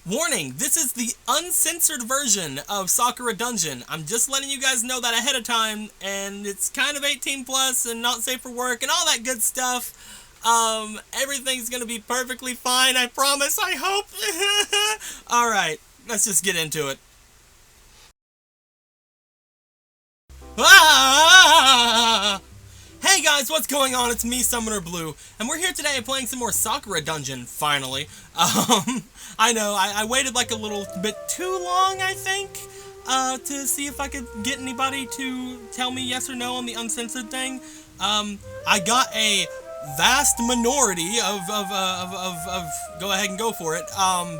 Warning, this is the uncensored version of Sakura Dungeon. I'm just letting you guys know that ahead of time, and it's kind of 18 plus and not safe for work and all that good stuff. Everything's gonna be perfectly fine, I promise, I hope. Alright, let's just get into it. Ah! Hey guys, what's going on? It's me, Summoner Blue, and we're here today playing some more Sakura Dungeon, finally. I know, I waited like a little bit too long, I think, to see if I could get anybody to tell me yes or no on the uncensored thing. I got a vast minority of go ahead and go for it.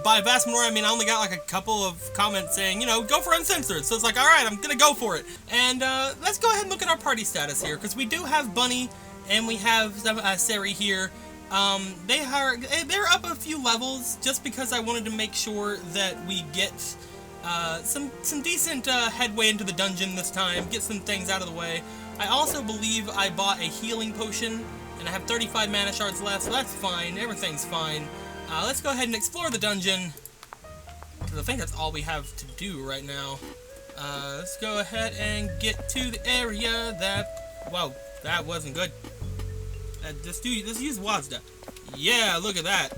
By vast minority, I mean I only got like a couple of comments saying, you know, go for uncensored. So it's like, alright, I'm gonna go for it. And let's go ahead and look at our party status here, because we do have Bunny and we have Sari here. They're up a few levels just because I wanted to make sure that we get some decent headway into the dungeon this time, get some things out of the way. I also believe I bought a healing potion, and I have 35 mana shards left, so that's fine. Everything's fine. Let's go ahead and explore the dungeon, because I think that's all we have to do right now. Let's go ahead and get to the area that... Whoa, that wasn't good. Let's use Wazda. Yeah, look at that.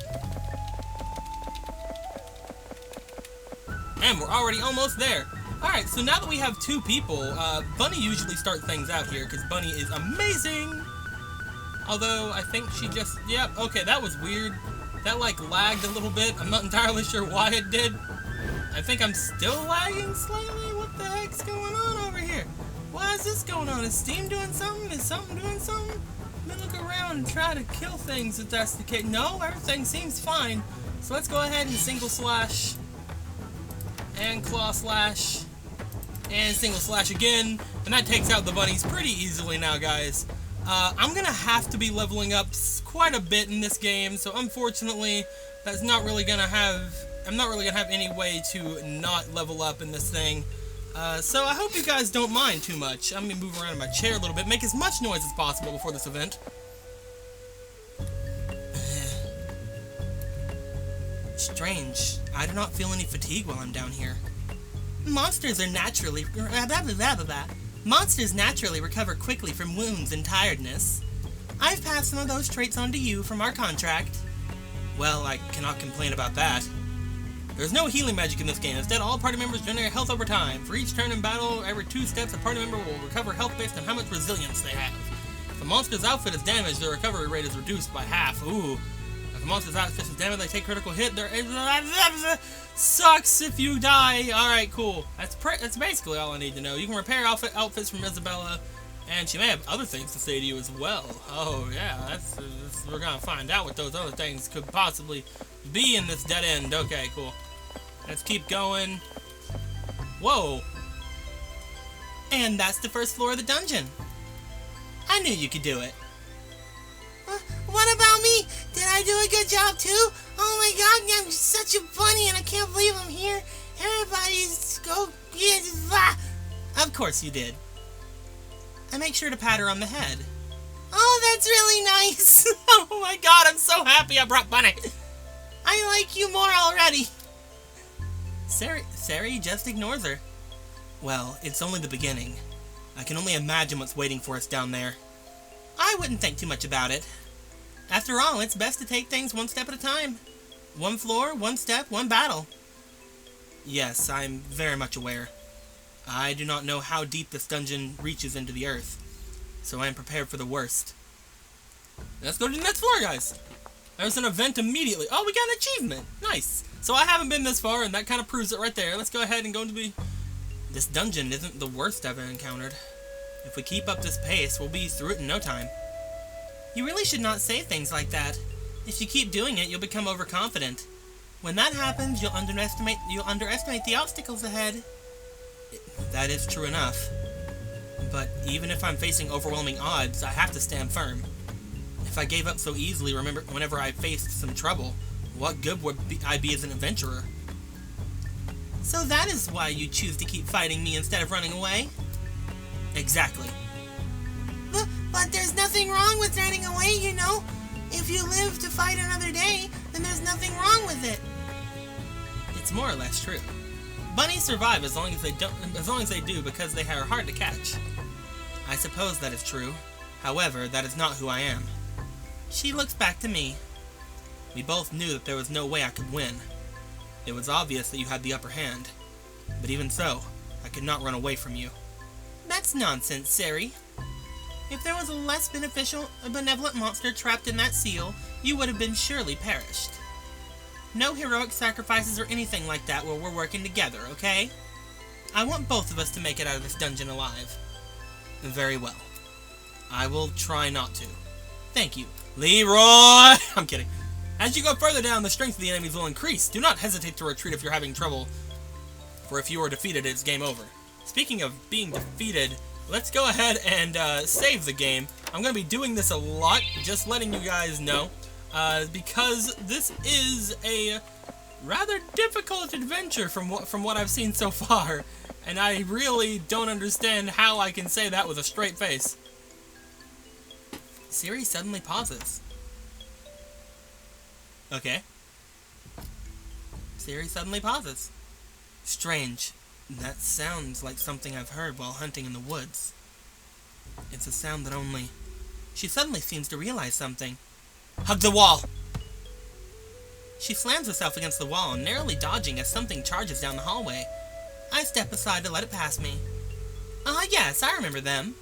And we're already almost there. Alright, so now that we have two people, Bunny usually starts things out here, because Bunny is amazing! Although, I think she just... Yep, okay, that was weird. That, like, lagged a little bit. I'm not entirely sure why it did. I think I'm still lagging slightly. What the heck's going on over here? Why is this going on? Is Steam doing something? Is something doing something? Let me look around and try to kill things if that's the case. No, everything seems fine. So let's go ahead and single slash. And claw slash. And single slash again. And that takes out the bunnies pretty easily now, guys. I'm gonna have to be leveling up quite a bit in this game, so unfortunately, that's not really gonna have... I'm not really gonna have any way to not level up in this thing. So I hope you guys don't mind too much. I'm gonna move around in my chair a little bit, make as much noise as possible before this event. Strange. I do not feel any fatigue while I'm down here. Monsters are naturally... Monsters naturally recover quickly from wounds and tiredness. I've passed some of those traits on to you from our contract. Well, I cannot complain about that. There's no healing magic in this game. Instead, all party members generate health over time. For each turn in battle, every 2 steps, a party member will recover health based on how much resilience they have. If a monster's outfit is damaged, their recovery rate is reduced by half. Ooh. If a monster's outfit is damaged, they take critical hit. Sucks if you die. Alright, cool. That's basically all I need to know. You can repair outfits from Isabella, and she may have other things to say to you as well. Oh, yeah, we're gonna find out what those other things could possibly be in this dead end. Okay, cool. Let's keep going. Whoa. And that's the first floor of the dungeon. I knew you could do it. What about me? Did I do a good job too? Oh my god, I'm such a bunny and I can't believe I'm here. Everybody's go... Of course you did. I make sure to pat her on the head. Oh, that's really nice. Oh my god, I'm so happy I brought Bunny. I like you more already. Sari just ignores her. Well, it's only the beginning. I can only imagine what's waiting for us down there. I wouldn't think too much about it. After all, it's best to take things one step at a time. One floor, one step, one battle. Yes, I'm very much aware. I do not know how deep this dungeon reaches into the earth, so I am prepared for the worst. Let's go to the next floor, guys. There's an event immediately. Oh, we got an achievement. Nice. So I haven't been this far, and that kind of proves it right there. Let's go ahead and go into the... This dungeon isn't the worst I've ever encountered. If we keep up this pace, we'll be through it in no time. You really should not say things like that. If you keep doing it, you'll become overconfident. When that happens, you'll underestimate the obstacles ahead. That is true enough. But even if I'm facing overwhelming odds, I have to stand firm. If I gave up so easily whenever I faced some trouble, what good would I be as an adventurer? So that is why you choose to keep fighting me instead of running away? Exactly. But there's nothing wrong with running away, you know. If you live to fight another day, then there's nothing wrong with it. It's more or less true. Bunnies survive as long as they do because they are hard to catch. I suppose that is true. However, that is not who I am. She looks back to me. We both knew that there was no way I could win. It was obvious that you had the upper hand. But even so, I could not run away from you. That's nonsense, Sari. If there was a less benevolent monster trapped in that seal, you would have been surely perished. No heroic sacrifices or anything like that while we're working together, okay? I want both of us to make it out of this dungeon alive. Very well. I will try not to. Thank you. Leroy! I'm kidding. As you go further down, the strength of the enemies will increase. Do not hesitate to retreat if you're having trouble, for if you are defeated, it's game over. Speaking of being defeated, let's go ahead and save the game. I'm going to be doing this a lot, just letting you guys know, because this is a rather difficult adventure from what I've seen so far, and I really don't understand how I can say that with a straight face. Siri suddenly pauses. Okay. Siri suddenly pauses. Strange. That sounds like something I've heard while hunting in the woods. It's a sound that only... She suddenly seems to realize something. Hug the wall! She slams herself against the wall, narrowly dodging as something charges down the hallway. I step aside to let it pass me. Yes, I remember them.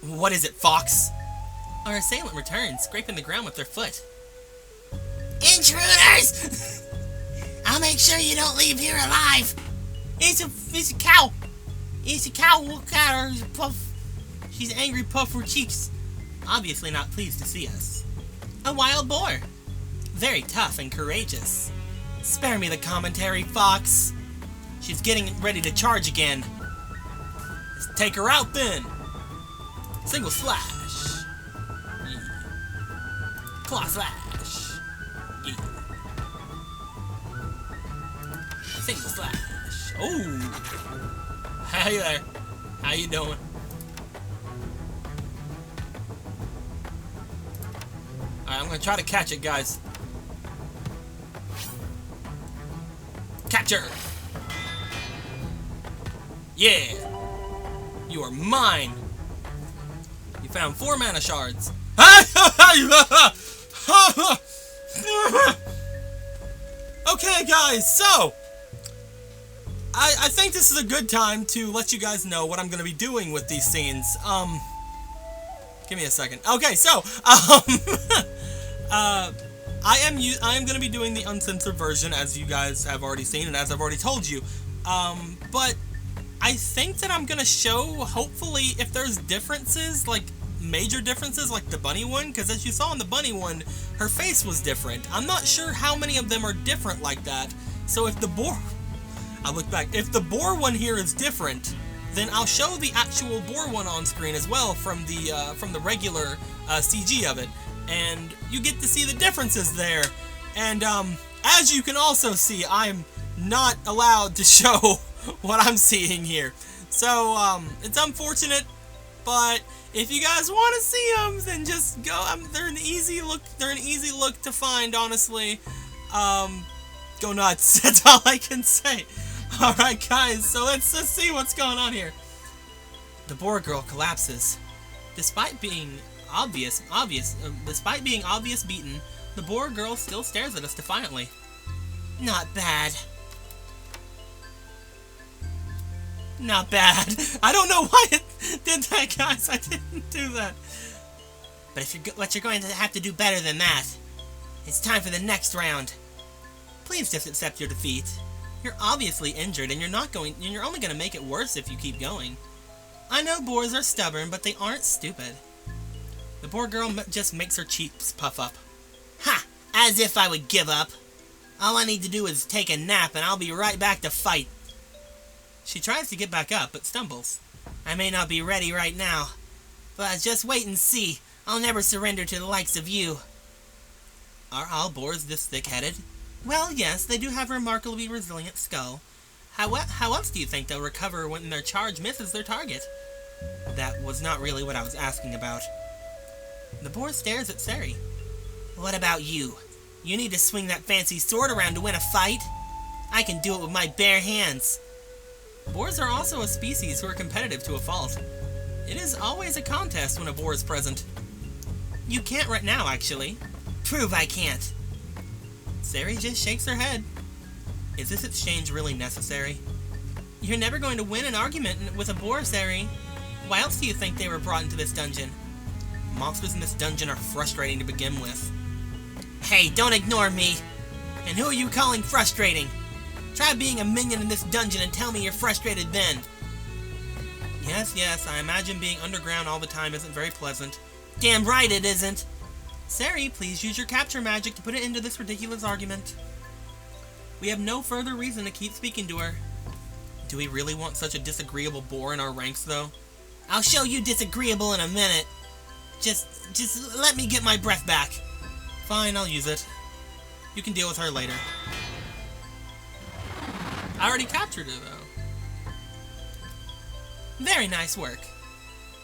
What is it, Fox? Our assailant returns, scraping the ground with their foot. Intruders! I'll make sure you don't leave here alive! It's a cow! It's a cow! Look at her! She's a puff! She's angry, puff her cheeks. Obviously not pleased to see us. A wild boar. Very tough and courageous. Spare me the commentary, Fox. She's getting ready to charge again. Let's take her out then. Single slash. Yeah. Claw slash. Yeah. Single slash. Oh. Hey there. How you doing? Alright, I'm gonna try to catch it, guys. Capture! Yeah! You are mine! You found 4 mana shards. Okay, guys, so... I think this is a good time to let you guys know what I'm gonna be doing with these scenes. Give me a second. Okay, so, I am going to be doing the uncensored version, as you guys have already seen, and as I've already told you. But I think that I'm going to show, hopefully, if there's differences, like, major differences, like the bunny one, because as you saw in the bunny one, her face was different. I'm not sure how many of them are different like that, so if the boar... I'll look back. If the boar one here is different, then I'll show the actual boar one on screen as well from the regular CG of it, and you get to see the differences there. And as you can also see, I'm not allowed to show what I'm seeing here, so it's unfortunate. But if you guys want to see them, then just go. They're an easy look. They're an easy look to find, honestly. Go nuts. That's all I can say. Alright guys, so let's see what's going on here. The boar girl collapses. Despite being obvious beaten, the boar girl still stares at us defiantly. Not bad. Not bad. I don't know why it did that, guys. I didn't do that. But if you're going to have to do better than that. It's time for the next round. Please just accept your defeat. You're obviously injured, and you're only going to make it worse if you keep going. I know boars are stubborn, but they aren't stupid. The boar girl just makes her cheeks puff up. Ha! As if I would give up. All I need to do is take a nap, and I'll be right back to fight. She tries to get back up, but stumbles. I may not be ready right now, but just wait and see. I'll never surrender to the likes of you. Are all boars this thick-headed? Well, yes, they do have a remarkably resilient skull. How else do you think they'll recover when their charge misses their target? That was not really what I was asking about. The boar stares at Sari. What about you? You need to swing that fancy sword around to win a fight? I can do it with my bare hands. Boars are also a species who are competitive to a fault. It is always a contest when a boar is present. You can't right now, actually. Prove I can't. Sari just shakes her head. Is this exchange really necessary? You're never going to win an argument with a boar, Sari. Why else do you think they were brought into this dungeon? Monsters in this dungeon are frustrating to begin with. Hey, don't ignore me! And who are you calling frustrating? Try being a minion in this dungeon and tell me you're frustrated then. Yes, I imagine being underground all the time isn't very pleasant. Damn right it isn't! Sari, please use your capture magic to put it into this ridiculous argument. We have no further reason to keep speaking to her. Do we really want such a disagreeable boar in our ranks, though? I'll show you disagreeable in a minute. Just let me get my breath back. Fine, I'll use it. You can deal with her later. I already captured her, though. Very nice work.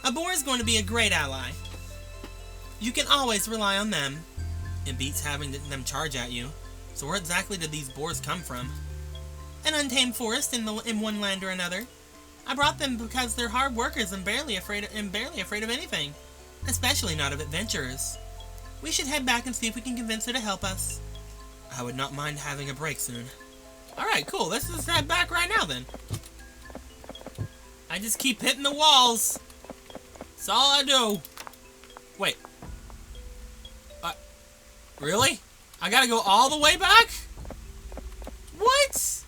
A boar is going to be a great ally. You can always rely on them. It beats having them charge at you. So where exactly did these boars come from? An untamed forest in one land or another. I brought them because they're hard workers and barely afraid of anything. Especially not of adventurers. We should head back and see if we can convince her to help us. I would not mind having a break soon. Alright, cool. Let's just head back right now then. I just keep hitting the walls. That's all I do. Wait. Really? I gotta go all the way back? What?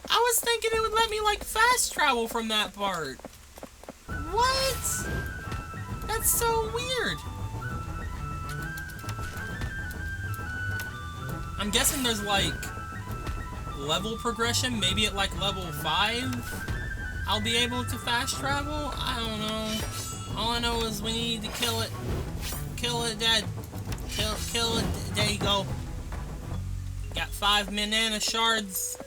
I was thinking it would let me, like, fast travel from that part. What? That's so weird. I'm guessing there's, like, level progression. Maybe at, like, level 5, I'll be able to fast travel? I don't know. All I know is we need to kill it. Kill it dead. Kill it. There you go. Got 5 banana shards.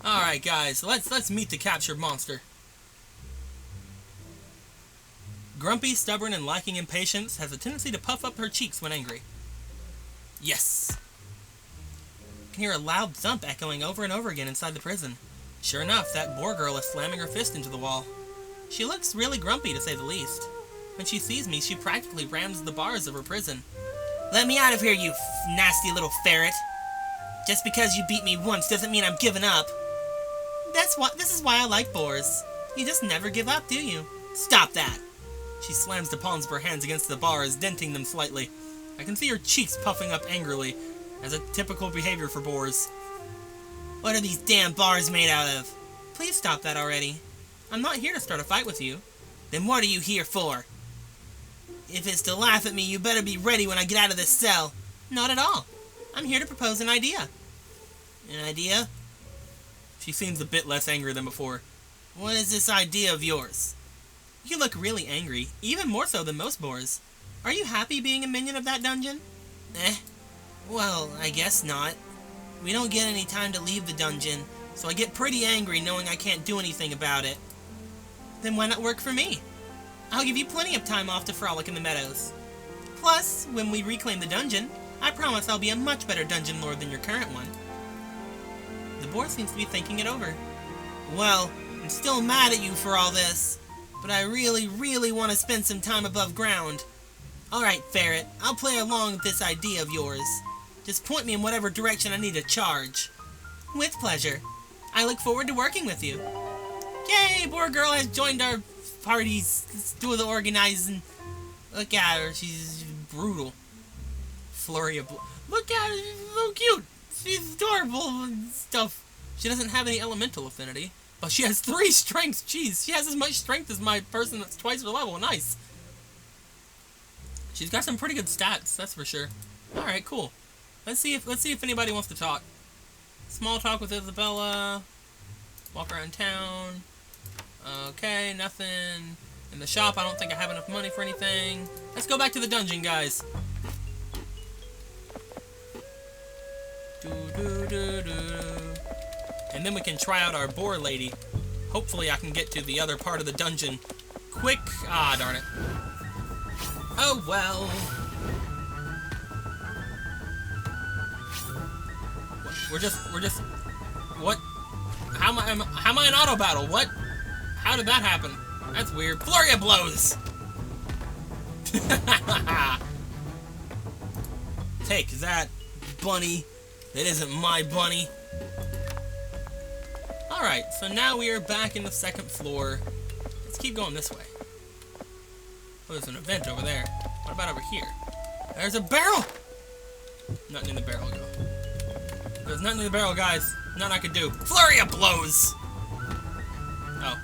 Alright guys, let's meet the captured monster. Grumpy, stubborn, and lacking in patience, has a tendency to puff up her cheeks when angry. Yes! You can hear a loud thump echoing over and over again inside the prison. Sure enough, that boar girl is slamming her fist into the wall. She looks really grumpy, to say the least. When she sees me, she practically rams the bars of her prison. Let me out of here, you nasty little ferret! Just because you beat me once doesn't mean I'm giving up. This is why I like boars. You just never give up, do you? Stop that! She slams the palms of her hands against the bars, denting them slightly. I can see her cheeks puffing up angrily, as a typical behavior for boars. What are these damn bars made out of? Please stop that already. I'm not here to start a fight with you. Then what are you here for? If it's to laugh at me, you better be ready when I get out of this cell. Not at all. I'm here to propose an idea. An idea? She seems a bit less angry than before. What is this idea of yours? You look really angry, even more so than most boars. Are you happy being a minion of that dungeon? Well, I guess not. We don't get any time to leave the dungeon, so I get pretty angry knowing I can't do anything about it. Then why not work for me? I'll give you plenty of time off to frolic in the meadows. Plus, when we reclaim the dungeon, I promise I'll be a much better dungeon lord than your current one. The boar seems to be thinking it over. Well, I'm still mad at you for all this, but I really want to spend some time above ground. Alright, Ferret, I'll play along with this idea of yours. Just point me in whatever direction I need to charge. With pleasure. I look forward to working with you. Yay, Boar Girl has joined our parties. Let's do the organizing. Look at her, she's brutal. Flurry of look at her, she's so cute. She's adorable and stuff. She doesn't have any elemental affinity, but she has 3 strengths. Jeez, she has as much strength as my person that's twice her level. Nice. She's got some pretty good stats, that's for sure. Alright, cool. Let's see if anybody wants to talk. Small talk with Isabella. Walk around town. Okay, nothing. In the shop, I don't think I have enough money for anything. Let's go back to the dungeon, guys. And then we can try out our boar lady. Hopefully I can get to the other part of the dungeon quick. Ah, darn it. Oh well. We're just, what? How am I in auto battle? What? How did that happen? That's weird. Flurry of blows! Take that, bunny. That isn't my bunny. Alright, so now we are back in the second floor. Let's keep going this way. Oh, there's an event over there. What about over here? There's a barrel! Nothing in the barrel, go. There's nothing in the barrel, guys. Nothing I could do. Flurry of blows! Oh,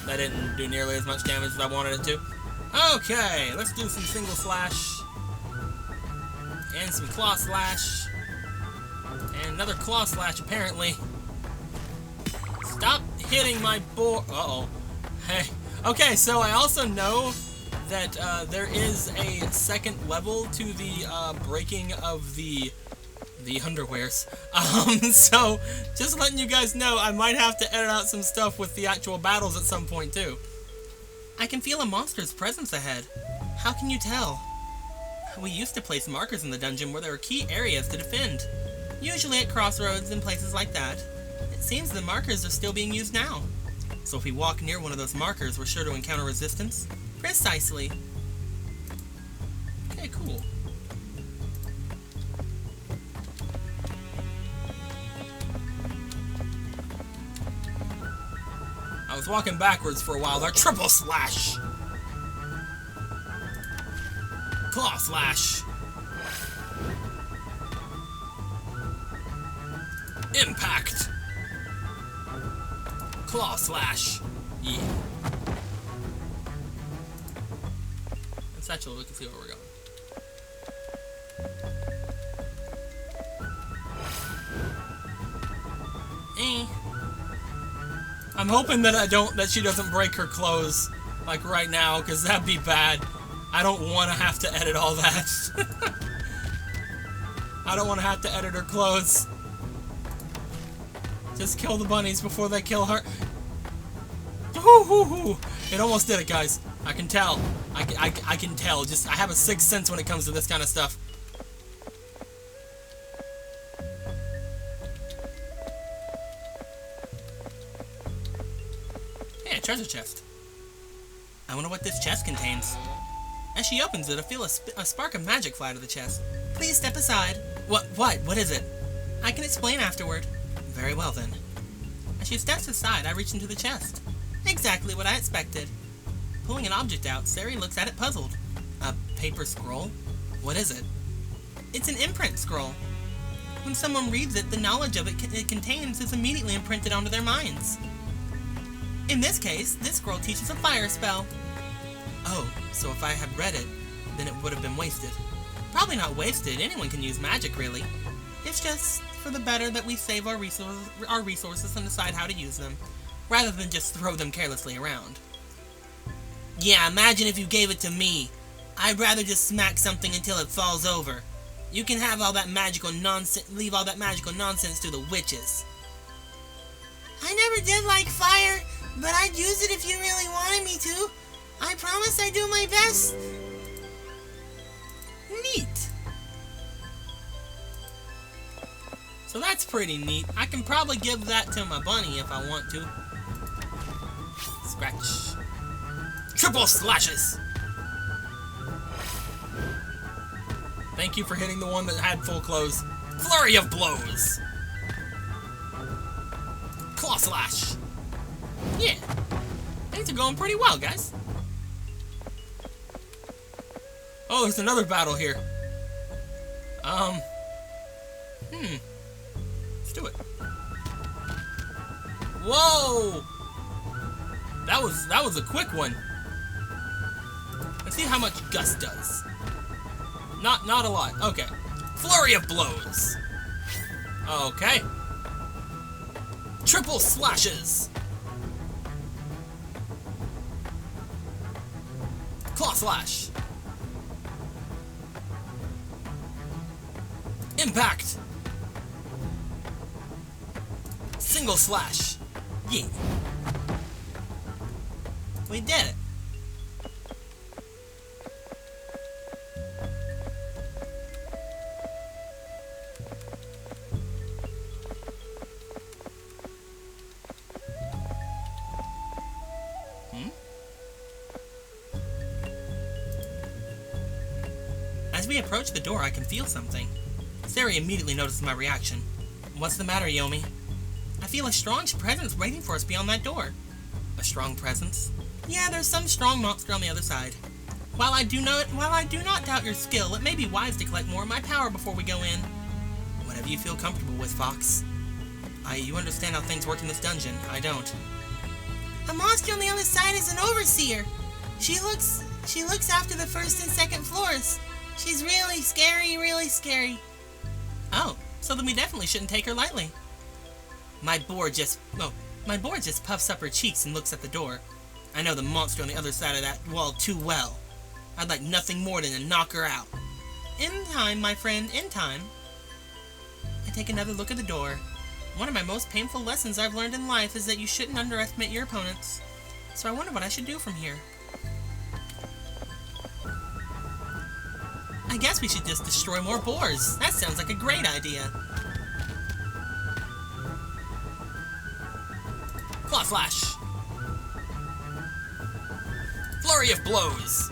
that didn't do nearly as much damage as I wanted it to. Okay, let's do some single slash. And some claw slash. And another claw slash, apparently. Stop hitting my board. Uh-oh. Hey. Okay, so I also know that there is a second level to the breaking of the underwears. So just letting you guys know, I might have to edit out some stuff with the actual battles at some point too. I can feel a monster's presence ahead. How can you tell? We used to place markers in the dungeon where there were key areas to defend. Usually at crossroads and places like that. It seems the markers are still being used now. So if we walk near one of those markers, we're sure to encounter resistance? Precisely. Okay, cool. I was walking backwards for a while there. Triple slash! Claw slash! Impact! Claw slash! Yeah. Let's actually look and see where we're going. I'm hoping that that she doesn't break her clothes, like right now, because that'd be bad. I don't want to have to edit all that. I don't want to have to edit her clothes. Just kill the bunnies before they kill her. It almost did it, guys. I can tell. I can tell. Just, I have a sixth sense when it comes to this kind of stuff. Hey, a treasure chest. I wonder what this chest contains. As she opens it, I feel a spark of magic fly to the chest. Please step aside. What? What is it? I can explain afterward. Very well, then. As she steps aside, I reach into the chest. Exactly what I expected. Pulling an object out, Sari looks at it puzzled. A paper scroll? What is it? It's an imprint scroll. When someone reads it, the knowledge of it contains is immediately imprinted onto their minds. In this case, this scroll teaches a fire spell. Oh, so if I had read it, then it would have been wasted. Probably not wasted. Anyone can use magic, really. It's just for the better that we save our resources and decide how to use them, rather than just throw them carelessly around. Yeah, imagine if you gave it to me. I'd rather just smack something until it falls over. You can have all that magical nonsense, leave all that magical nonsense to the witches. I never did like fire, but I'd use it if you really wanted me to. I promise I'd do my best. Neat. So that's pretty neat. I can probably give that to my bunny if I want to. Scratch. Triple slashes! Thank you for hitting the one that had full clothes. Flurry of blows! Claw slash! Yeah. Things are going pretty well, guys. Oh, there's another battle here. Let's do it. Whoa! That was a quick one. Let's see how much Gust does. Not a lot. Okay. Flurry of blows. Okay. Triple slashes. Claw slash. Impact. Single slash. Yeah. We did it. we approach the door, I can feel something. Sari immediately notices my reaction. What's the matter, Yomi? I feel a strong presence waiting for us beyond that door. A strong presence? Yeah, there's some strong monster on the other side. While I do not doubt your skill, it may be wise to collect more of my power before we go in. Whatever you feel comfortable with, Fox. You understand how things work in this dungeon. I don't. A monster on the other side is an overseer. She looks after the first and second floors. She's really scary, really scary. Oh, so then we definitely shouldn't take her lightly. My board just puffs up her cheeks and looks at the door. I know the monster on the other side of that wall too well. I'd like nothing more than to knock her out. In time, my friend, in time. I take another look at the door. One of my most painful lessons I've learned in life is that you shouldn't underestimate your opponents. So I wonder what I should do from here. I guess we should just destroy more boars. That sounds like a great idea. Claw Slash. Flurry of blows.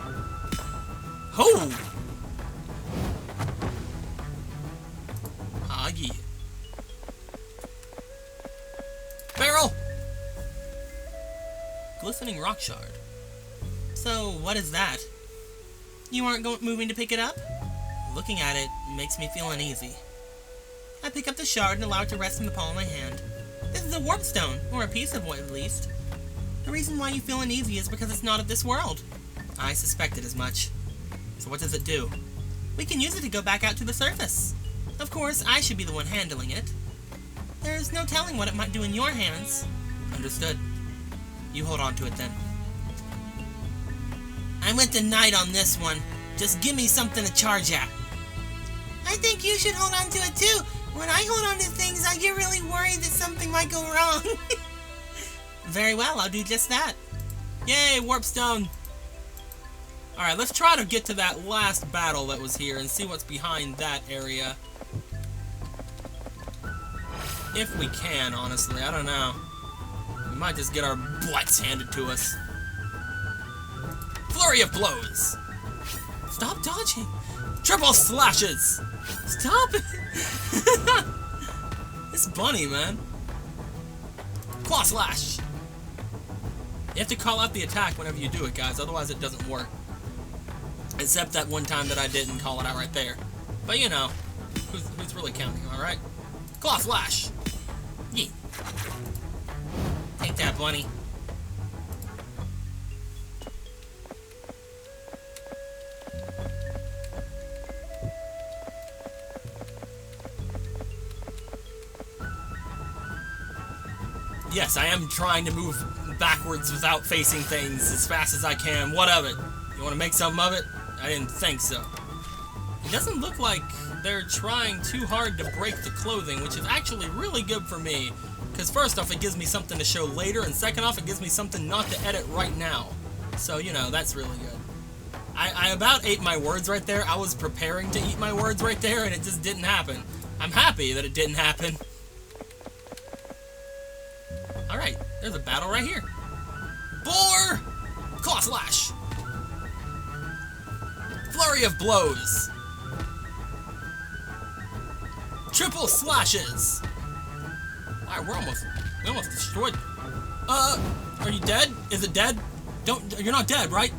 Ho! Ah, yeah. Barrel! Glistening rock shard. So, what is that? You aren't moving to pick it up? Looking at it makes me feel uneasy. I pick up the shard and allow it to rest in the palm of my hand. This is a warp stone, or a piece of one at least. The reason why you feel uneasy is because it's not of this world. I suspected as much. So what does it do? We can use it to go back out to the surface. Of course, I should be the one handling it. There's no telling what it might do in your hands. Understood. You hold on to it then. I went the night on this one. Just give me something to charge at. I think you should hold on to it too. When I hold on to things, I get really worried that something might go wrong. Very well, I'll do just that. Yay, warp stone. Alright, let's try to get to that last battle that was here and see what's behind that area. If we can, honestly, I don't know. We might just get our butts handed to us. Flurry of blows. Stop dodging. Triple slashes. Stop it. This bunny, man. Claw slash. You have to call out the attack whenever you do it, guys. Otherwise, it doesn't work. Except that one time that I didn't call it out right there. But you know, who's really counting? All right. Claw slash. Yeah. Take that, bunny. Yes, I am trying to move backwards without facing things as fast as I can. What of it? You want to make something of it? I didn't think so. It doesn't look like they're trying too hard to break the clothing, which is actually really good for me. Because first off, it gives me something to show later, and second off, it gives me something not to edit right now. So, you know, that's really good. I about ate my words right there. I was preparing to eat my words right there, and it just didn't happen. I'm happy that it didn't happen. Alright, there's a battle right here. Boar! Claw slash! Flurry of blows! Triple slashes! Alright, we almost destroyed. Are you dead? Is it dead? You're not dead, right?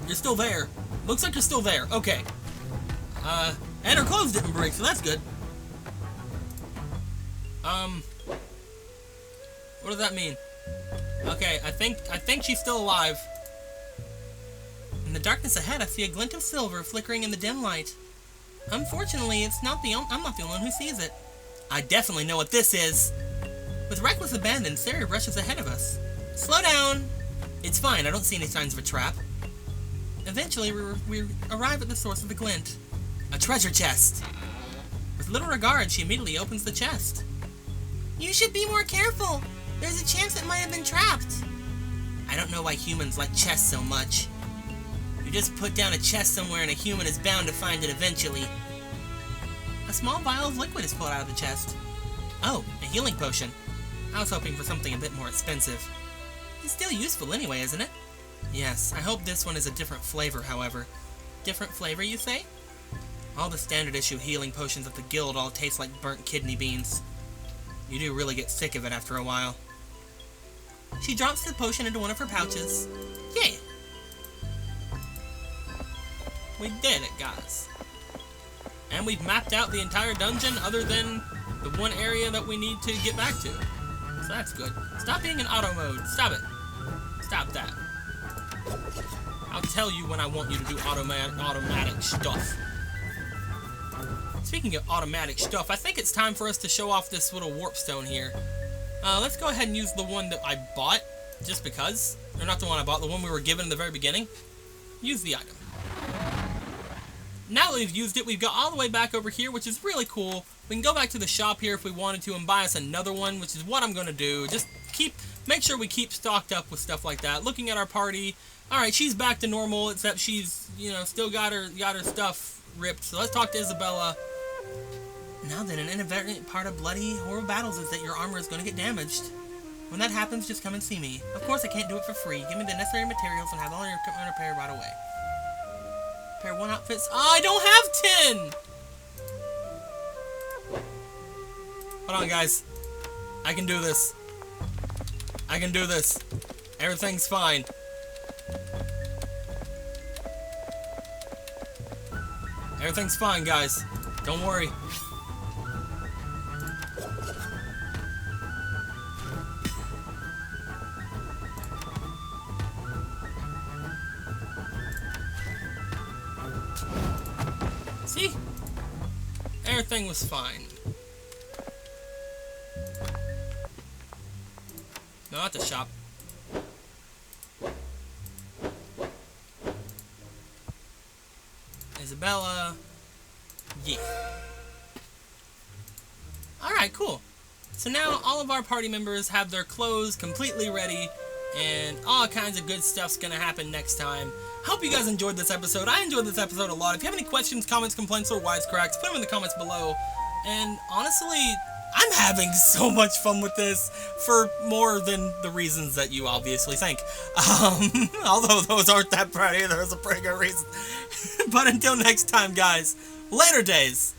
You're still there. Looks like you're still there. Okay. And her clothes didn't break, so that's good. What does that mean? Okay, I think she's still alive. In the darkness ahead, I see a glint of silver flickering in the dim light. Unfortunately, I'm not the only one who sees it. I definitely know what this is. With reckless abandon, Sari rushes ahead of us. Slow down! It's fine, I don't see any signs of a trap. Eventually, we arrive at the source of the glint. A treasure chest. With little regard, she immediately opens the chest. You should be more careful. There's a chance it might have been trapped. I don't know why humans like chests so much. You just put down a chest somewhere and a human is bound to find it eventually. A small vial of liquid is pulled out of the chest. Oh, a healing potion. I was hoping for something a bit more expensive. It's still useful anyway, isn't it? Yes, I hope this one is a different flavor, however. Different flavor, you say? All the standard issue healing potions at the guild all taste like burnt kidney beans. You do really get sick of it after a while. She drops the potion into one of her pouches. Yay! We did it, guys. And we've mapped out the entire dungeon other than the one area that we need to get back to. So that's good. Stop being in auto mode. Stop it. Stop that. I'll tell you when I want you to do automatic stuff. Speaking of automatic stuff, I think it's time for us to show off this little warp stone here. Let's go ahead and use the one that I bought, just because. Or not the one I bought, the one we were given in the very beginning. Use the item. Now that we've used it, we've got all the way back over here, which is really cool. We can go back to the shop here if we wanted to and buy us another one, which is what I'm going to do. Just make sure we keep stocked up with stuff like that. Looking at our party, alright, she's back to normal, except she's, you know, still got her stuff ripped. So let's talk to Isabella. Now then, an inadvertent part of bloody, horrible battles is that your armor is going to get damaged. When that happens, just come and see me. Of course, I can't do it for free. Give me the necessary materials and have all your equipment repaired right away. Repair 1 outfits. Oh, I don't have 10! Hold on, guys. I can do this. I can do this. Everything's fine. Everything's fine, guys. Don't worry. See? Everything was fine. No, at the shop. Isabella. Yeah. Alright, cool. So now all of our party members have their clothes completely ready, and all kinds of good stuff's gonna happen next time. Hope you guys enjoyed this episode. I enjoyed this episode a lot. If you have any questions, comments, complaints, or wisecracks, put them in the comments below. And honestly, I'm having so much fun with this for more than the reasons that you obviously think. Although those aren't that bad either, there's a pretty good reason. But until next time, guys, later days.